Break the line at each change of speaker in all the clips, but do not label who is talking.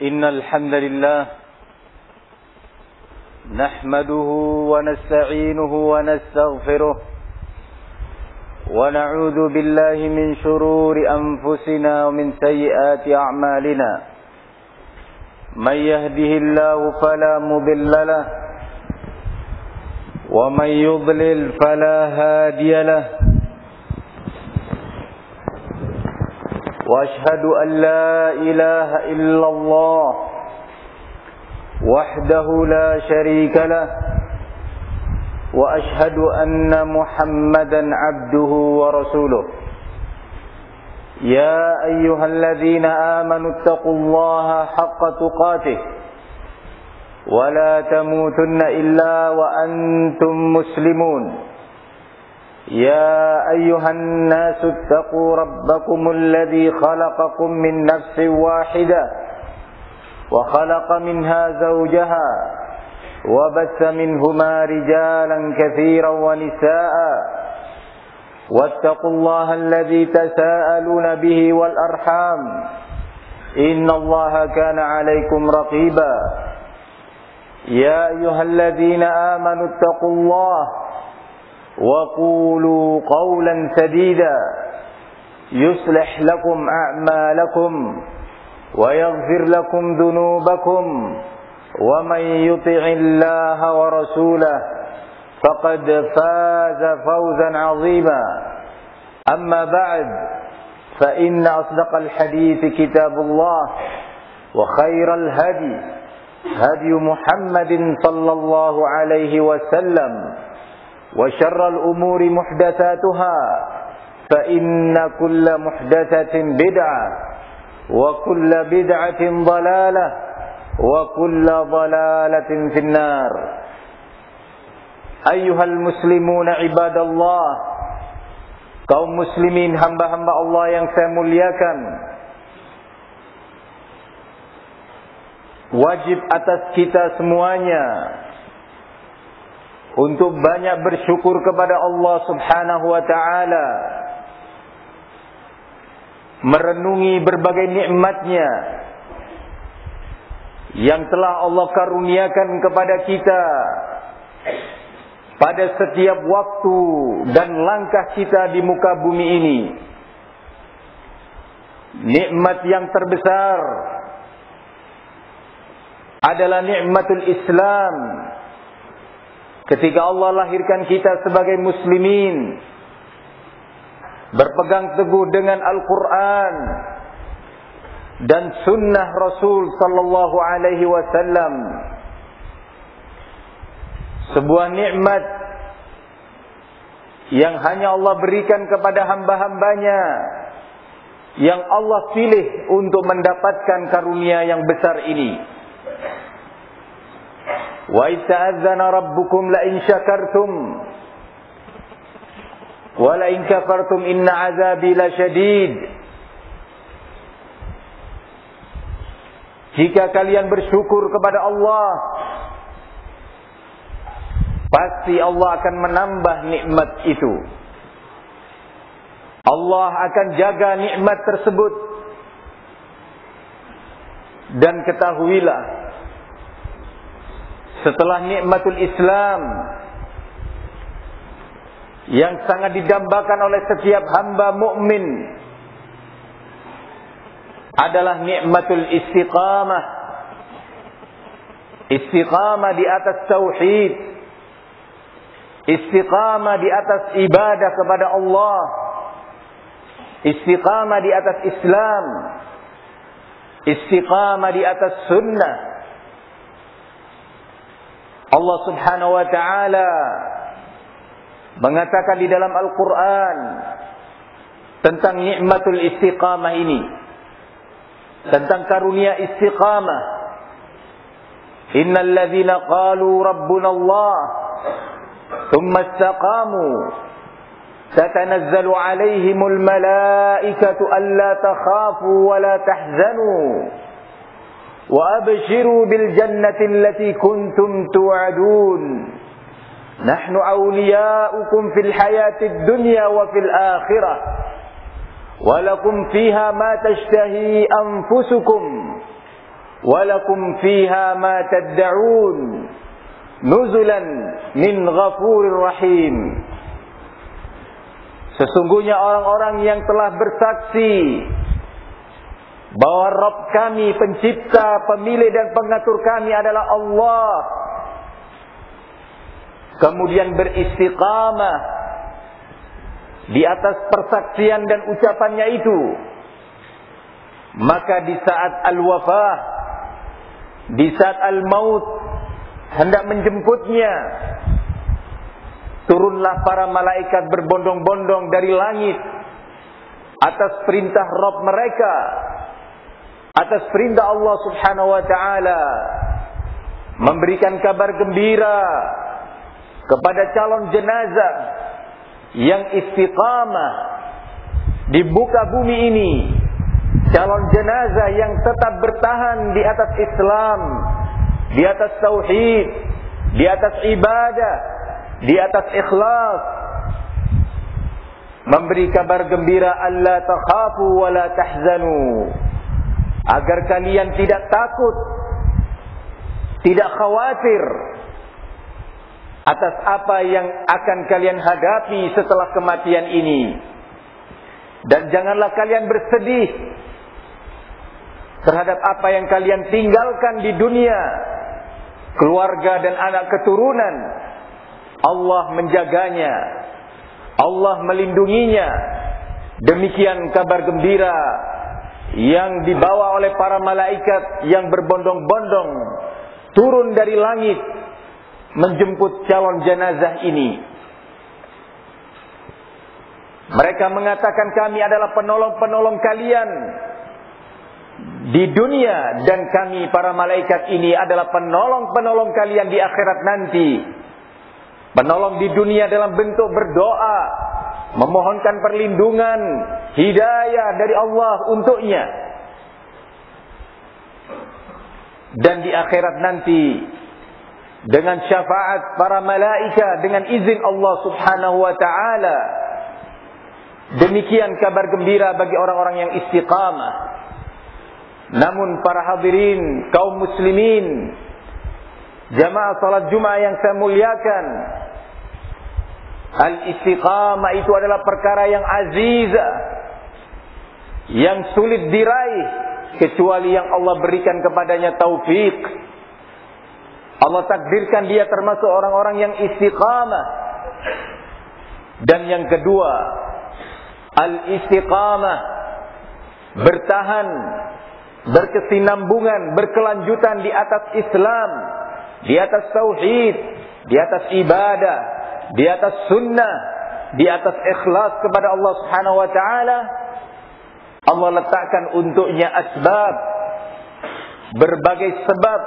إن الحمد لله نحمده ونستعينه ونستغفره ونعوذ بالله من شرور أنفسنا ومن سيئات أعمالنا من يهده الله فلا مضل له ومن يضلل فلا هادي له وأشهد أن لا إله إلا الله وحده لا شريك له وأشهد أن محمدا عبده ورسوله يا أيها الذين آمنوا اتقوا الله حق تقاته ولا تموتن إلا وأنتم مسلمون يا أيها الناس اتقوا ربكم الذي خلقكم من نفس واحدة وخلق منها زوجها وبث منهما رجالا كثيرا ونساء واتقوا الله الذي تساءلون به والأرحام إن الله كان عليكم رقيبا يا أيها الذين آمنوا اتقوا الله وقولوا قولا سديدا يصلح لكم أعمالكم ويغفر لكم ذنوبكم ومن يطع الله ورسوله فقد فاز فوزا عظيما أما بعد فإن أصدق الحديث كتاب الله وخير الهدي هدي محمد صلى الله عليه وسلم وشر الأمور محدثاتها فإن كل محدثة بدعة وكل بدعة ضلالة وكل ضلالة في النار أيها المسلمون عباد الله kaum muslimin hamba-hamba Allah yang saya muliakan, wajib atas kita semuanya untuk banyak bersyukur kepada Allah Subhanahu wa ta'ala, merenungi berbagai nikmat-Nya yang telah Allah karuniakan kepada kita pada setiap waktu dan langkah kita di muka bumi ini. Nikmat yang terbesar adalah nikmatul Islam. Ketika Allah lahirkan kita sebagai muslimin, berpegang teguh dengan Al-Quran dan sunnah Rasul sallallahu alaihi wasallam, sebuah nikmat yang hanya Allah berikan kepada hamba-hambanya yang Allah pilih untuk mendapatkan karunia yang besar ini. Wa ta'azzana rabbukum la in syakartum wa la in kafartum inna azabi lasyadid. Jika kalian bersyukur kepada Allah, pasti Allah akan menambah nikmat itu. Allah akan jaga nikmat tersebut. Dan ketahuilah, setelah nikmatul Islam yang sangat didambakan oleh setiap hamba mukmin adalah nikmatul istiqamah. Istiqamah di atas tauhid, istiqamah di atas ibadah kepada Allah, istiqamah di atas Islam, istiqamah di atas sunnah. Allah Subhanahu wa ta'ala mengatakan di dalam Al-Quran tentang nikmatul istiqamah ini, tentang karunia istiqamah. Innal ladzina qalu rabbuna Allah thumma istaqamu tatanazzalu alaihimul malaikatu alla takhafu wa la tahzanu وأبشروا بالجنة التي كنتم توعدون نحن أولياؤكم في الحياة الدنيا وفي الآخرة ولكم فيها ما تشتهي أنفسكم walakum fiha ma tad'un nuzulan min ghafurir rahim. Sesungguhnya orang-orang yang telah bersaksi bahwa Rabb kami, pencipta, pemilik dan pengatur kami adalah Allah, kemudian beristiqamah di atas persaksian dan ucapannya itu, maka di saat al-wafah, di saat al-maut hendak menjemputnya, turunlah para malaikat berbondong-bondong dari langit atas perintah Rabb mereka, atas perintah Allah Subhanahu wa taala, memberikan kabar gembira kepada calon jenazah yang istiqamah di muka bumi ini, calon jenazah yang tetap bertahan di atas Islam, di atas tauhid, di atas ibadah, di atas ikhlas. Memberi kabar gembira, alla takhafu wa la tahzanu, agar kalian tidak takut, tidak khawatir atas apa yang akan kalian hadapi setelah kematian ini. Dan janganlah kalian bersedih terhadap apa yang kalian tinggalkan di dunia, keluarga dan anak keturunan. Allah menjaganya, Allah melindunginya. Demikian kabar gembira yang dibawa oleh para malaikat yang berbondong-bondong turun dari langit menjemput calon jenazah ini. Mereka mengatakan, kami adalah penolong-penolong kalian di dunia, dan kami para malaikat ini adalah penolong-penolong kalian di akhirat nanti. Penolong di dunia dalam bentuk berdoa, memohonkan perlindungan, hidayah dari Allah untuknya. Dan di akhirat nanti dengan syafaat para malaikat, dengan izin Allah Subhanahu wa taala. Demikian kabar gembira bagi orang-orang yang istiqamah. Namun para hadirin kaum muslimin, jamaah salat Jumat yang saya muliakan, al-istiqamah itu adalah perkara yang azizah, yang sulit diraih kecuali yang Allah berikan kepadanya taufik. Allah takdirkan dia termasuk orang-orang yang istiqamah. Dan yang kedua, al-istiqamah, bertahan, berkesinambungan, berkelanjutan di atas Islam, di atas tauhid, di atas ibadah, di atas sunnah, di atas ikhlas kepada Allah Subhanahu wa taala. Allah letakkan untuknya asbab, berbagai sebab,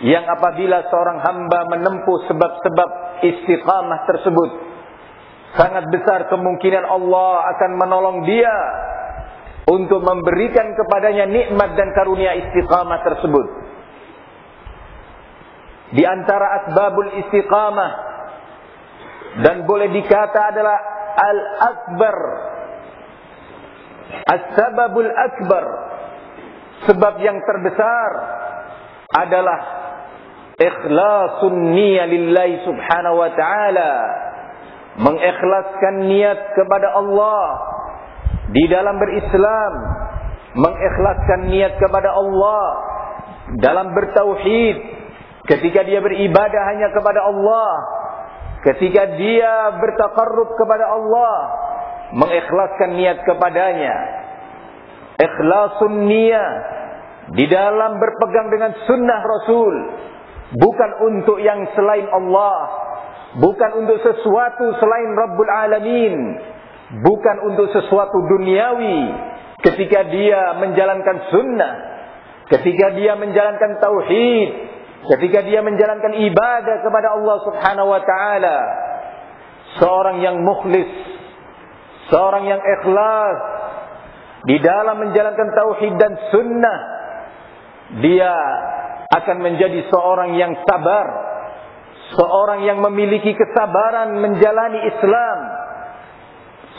yang apabila seorang hamba menempuh sebab-sebab istiqamah tersebut, sangat besar kemungkinan Allah akan menolong dia untuk memberikan kepadanya nikmat dan karunia istiqamah tersebut. Di antara asbabul istiqamah, dan boleh dikata adalah al-akbar, as-sababul akbar, sebab yang terbesar adalah ikhlasun niyah lillahi subhanahu wa ta'ala, mengikhlaskan niat kepada Allah di dalam berislam, mengikhlaskan niat kepada Allah dalam bertauhid, ketika dia beribadah hanya kepada Allah, ketika dia bertaqarrub kepada Allah, mengikhlaskan niat kepadanya. Ikhlasun niyah di dalam berpegang dengan sunnah Rasul, bukan untuk yang selain Allah, bukan untuk sesuatu selain Rabbul Alamin, bukan untuk sesuatu duniawi. Ketika dia menjalankan sunnah, ketika dia menjalankan tauhid, ketika dia menjalankan ibadah kepada Allah Subhanahu wa taala, seorang yang mukhlis, seorang yang ikhlas di dalam menjalankan tauhid dan sunnah, dia akan menjadi seorang yang sabar, seorang yang memiliki kesabaran menjalani Islam,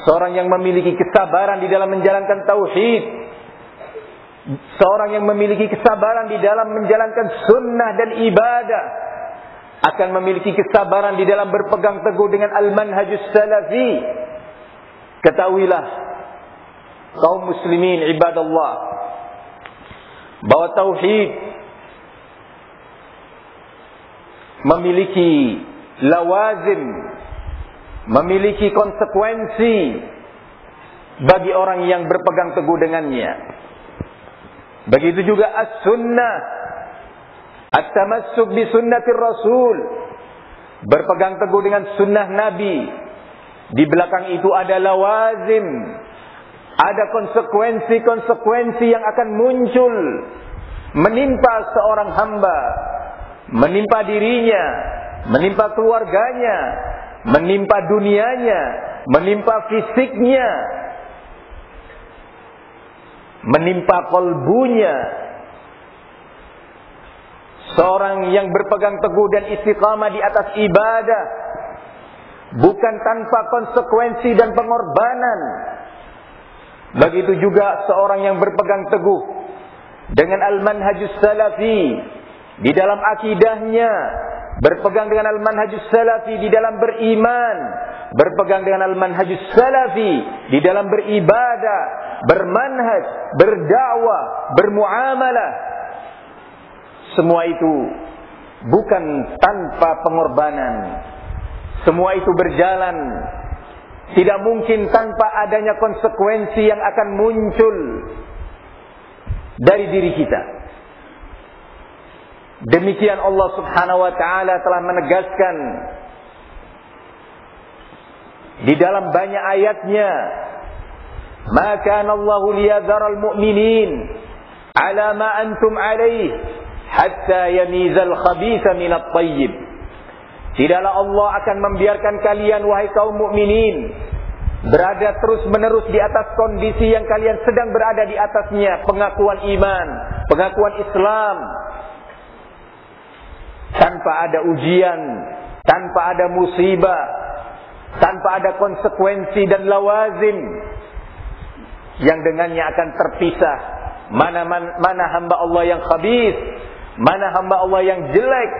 seorang yang memiliki kesabaran di dalam menjalankan tauhid, seorang yang memiliki kesabaran di dalam menjalankan sunnah dan ibadah akan memiliki kesabaran di dalam berpegang teguh dengan al-manhajus salafi. Ketahuilah kaum muslimin ibadallah bahwa tauhid memiliki lawazim, memiliki konsekuensi bagi orang yang berpegang teguh dengannya. Begitu juga as-sunnah, at-tamassuk bi sunnatir rasul, berpegang teguh dengan sunnah Nabi. Di belakang itu ada lawazim, ada konsekuensi-konsekuensi yang akan muncul menimpa seorang hamba, menimpa dirinya, menimpa keluarganya, menimpa dunianya, menimpa fisiknya, menimpa kalbunya. Seorang yang berpegang teguh dan istiqamah di atas ibadah bukan tanpa konsekuensi dan pengorbanan. Begitu juga seorang yang berpegang teguh dengan al-manhajus salafi di dalam akidahnya, berpegang dengan al-manhajus salafi di dalam beriman, berpegang dengan al-manhajus salafi di dalam beribadah, bermanhaj, berdakwah, bermuamalah. Semua itu bukan tanpa pengorbanan. Semua itu berjalan tidak mungkin tanpa adanya konsekuensi yang akan muncul dari diri kita. Demikian Allah Subhanahu wa taala telah menegaskan di dalam banyak ayatnya, "Ma kana Allahu liyadharal mu'minin 'ala ma antum 'alaihi hatta yamizal khabitha minat thayyib." Tidaklah Allah akan membiarkan kalian wahai kaum mukminin berada terus-menerus di atas kondisi yang kalian sedang berada di atasnya, pengakuan iman, pengakuan Islam, tanpa ada ujian, tanpa ada musibah, tanpa ada konsekuensi dan lawazim yang dengannya akan terpisah mana hamba Allah yang khabith, mana hamba Allah yang jelek,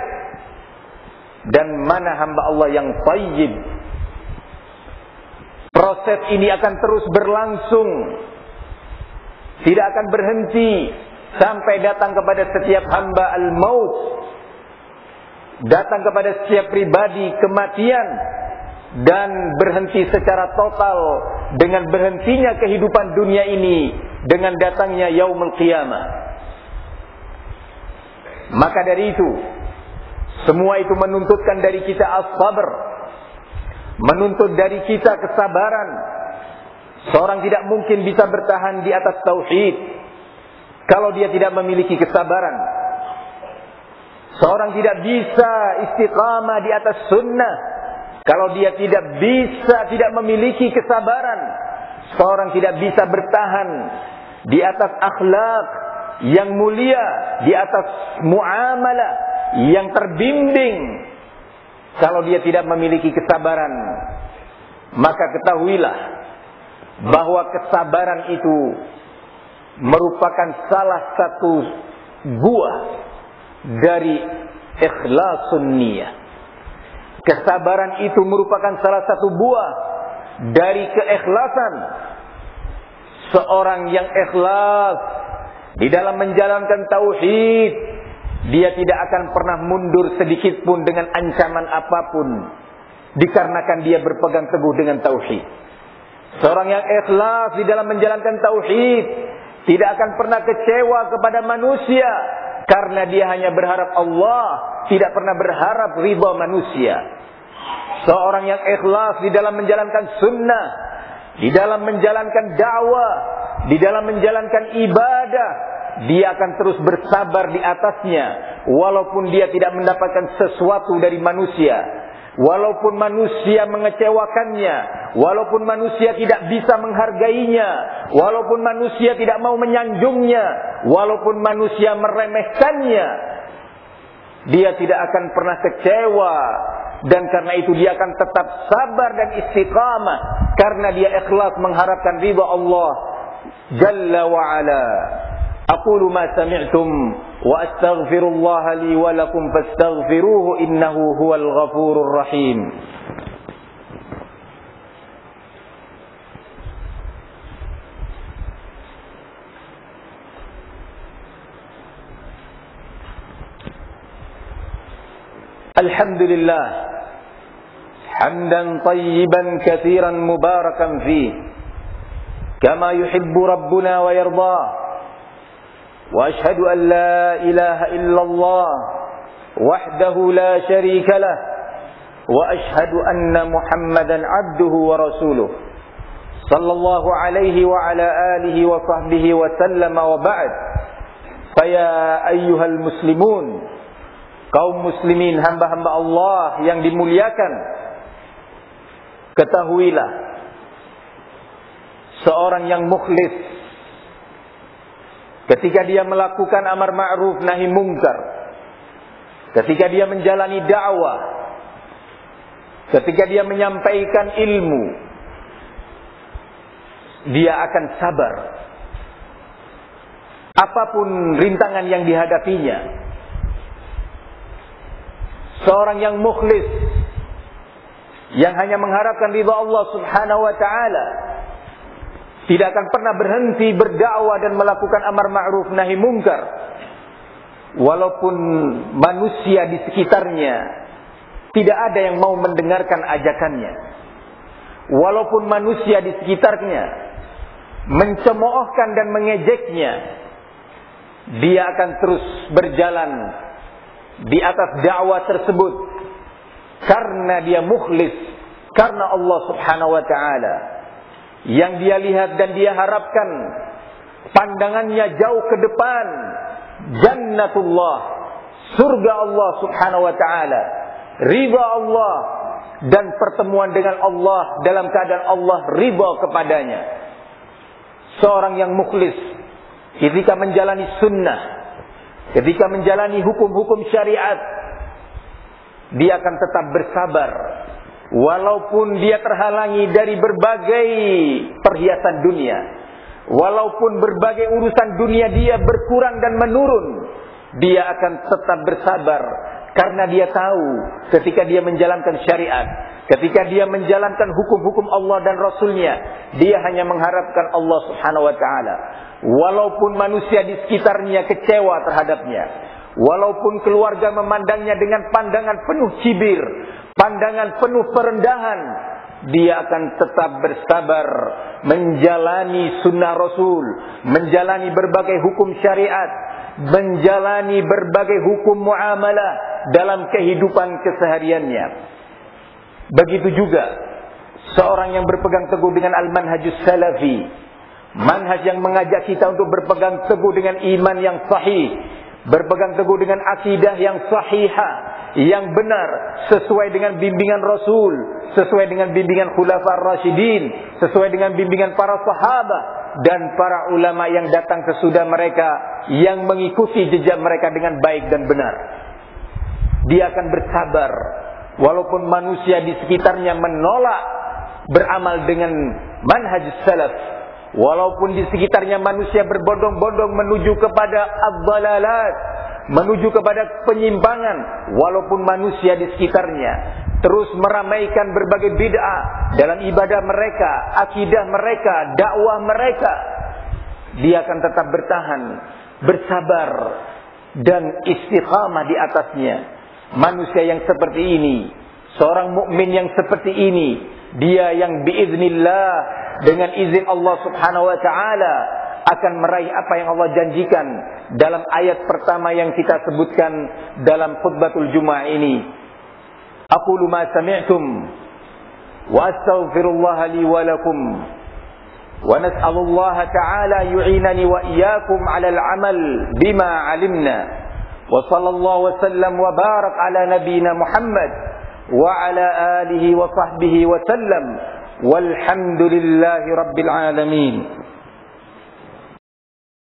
dan mana hamba Allah yang thayyib. Proses ini akan terus berlangsung, tidak akan berhenti sampai datang kepada setiap hamba al-maut, datang kepada setiap pribadi kematian, dan berhenti secara total dengan berhentinya kehidupan dunia ini dengan datangnya yaumul qiyamah. Maka dari itu, semua itu menuntutkan dari kita as-sabr, menuntut dari kita kesabaran. Seorang tidak mungkin bisa bertahan di atas tauhid kalau dia tidak memiliki kesabaran. Seorang tidak bisa istiqamah di atas sunnah kalau dia tidak memiliki kesabaran. Seorang tidak bisa bertahan di atas akhlak yang mulia, di atas muamalah yang terbimbing kalau dia tidak memiliki kesabaran. Maka ketahuilah bahwa kesabaran itu merupakan salah satu buah dari ikhlasun niyah. Kesabaran itu merupakan salah satu buah dari keikhlasan. Seorang yang ikhlas di dalam menjalankan tauhid, dia tidak akan pernah mundur sedikit pun dengan ancaman apapun, dikarenakan dia berpegang teguh dengan tauhid. Seorang yang ikhlas di dalam menjalankan tauhid tidak akan pernah kecewa kepada manusia, karena dia hanya berharap Allah, tidak pernah berharap ridha manusia. Seorang yang ikhlas di dalam menjalankan sunnah, di dalam menjalankan dakwah, di dalam menjalankan ibadah, dia akan terus bersabar di atasnya, walaupun dia tidak mendapatkan sesuatu dari manusia, walaupun manusia mengecewakannya, walaupun manusia tidak bisa menghargainya, walaupun manusia tidak mau menyanjungnya, walaupun manusia meremehkannya, dia tidak akan pernah kecewa. Dan karena itu dia akan tetap sabar dan istiqamah, karena dia ikhlas mengharapkan ridha Allah Jalla wa Ala. Aqulu ma sami'tum wa astaghfirullaha li wa lakum fastaghfiruhu innahu huwal ghafurur rahim. Alhamdulillah hamdan tayyiban katsiran mubarakan fih kama yuhibbu rabbuna wa yarda wa ashhadu an la ilaha illallah wahdahu la sharika lah wa ashhadu anna muhammadan abduhu wa rasuluh sallallahu alaihi wa ala alihi wa sahbihi wa sallama wa ba'd. Faya ayyuhal muslimun, kaum muslimin, hamba-hamba Allah yang dimuliakan, ketahuilah seorang yang mukhlis ketika dia melakukan amar ma'ruf nahi mungkar, ketika dia menjalani dakwah, ketika dia menyampaikan ilmu, dia akan sabar apapun rintangan yang dihadapinya. Seorang yang mukhlis, yang hanya mengharapkan ridha Allah subhanahu wa ta'ala, tidak akan pernah berhenti berdakwah dan melakukan amar ma'ruf nahi mungkar, walaupun manusia di sekitarnya tidak ada yang mau mendengarkan ajakannya, walaupun manusia di sekitarnya mencemoohkan dan mengejeknya, dia akan terus berjalan di atas dakwah tersebut karena dia mukhlis, karena Allah subhanahu wa ta'ala yang dia lihat dan dia harapkan pandangannya jauh ke depan, jannatullah, surga Allah subhanahu wa ta'ala, ridha Allah, dan pertemuan dengan Allah dalam keadaan Allah ridha kepadanya. Seorang yang mukhlis ketika menjalani sunnah, ketika menjalani hukum-hukum syariat, dia akan tetap bersabar walaupun dia terhalangi dari berbagai perhiasan dunia, walaupun berbagai urusan dunia dia berkurang dan menurun, dia akan tetap bersabar karena dia tahu ketika dia menjalankan syariat, ketika dia menjalankan hukum-hukum Allah dan Rasulnya, dia hanya mengharapkan Allah subhanahu wa ta'ala. Walaupun manusia di sekitarnya kecewa terhadapnya, walaupun keluarga memandangnya dengan pandangan penuh cibir, pandangan penuh perendahan, dia akan tetap bersabar menjalani sunnah Rasul, menjalani berbagai hukum syariat, menjalani berbagai hukum muamalah dalam kehidupan kesehariannya. Begitu juga seorang yang berpegang teguh dengan al-manhajus salafi, manhaj yang mengajak kita untuk berpegang teguh dengan iman yang sahih, berpegang teguh dengan akidah yang sahihah, yang benar, sesuai dengan bimbingan Rasul, sesuai dengan bimbingan Khulafaur Rasyidin, sesuai dengan bimbingan para sahabat dan para ulama yang datang sesudah mereka, yang mengikuti jejak mereka dengan baik dan benar. Dia akan bersabar walaupun manusia di sekitarnya menolak beramal dengan manhaj salaf, walaupun di sekitarnya manusia berbondong-bondong menuju kepada ad-dhalalat, menuju kepada penyimpangan, walaupun manusia di sekitarnya terus meramaikan berbagai bid'ah dalam ibadah mereka, akidah mereka, dakwah mereka, dia akan tetap bertahan, bersabar dan istiqamah di atasnya. Manusia yang seperti ini, seorang mukmin yang seperti ini, dia yang biiznillah, dengan izin Allah subhanahu wa ta'ala, akan meraih apa yang Allah janjikan dalam ayat pertama yang kita sebutkan dalam khutbatul Jumat ini. Aqulu ma sami'tum wa astaghfirullaha li wa lakum wa nas'alullaha ta'ala yu'inani wa iyyakum 'ala al-'amal bima 'alimna wa sallallahu wa sallam wa barak ala nabiyyina Muhammad wa ala alihi wa sahbihi wa sallam walhamdulillahi rabbil alamin.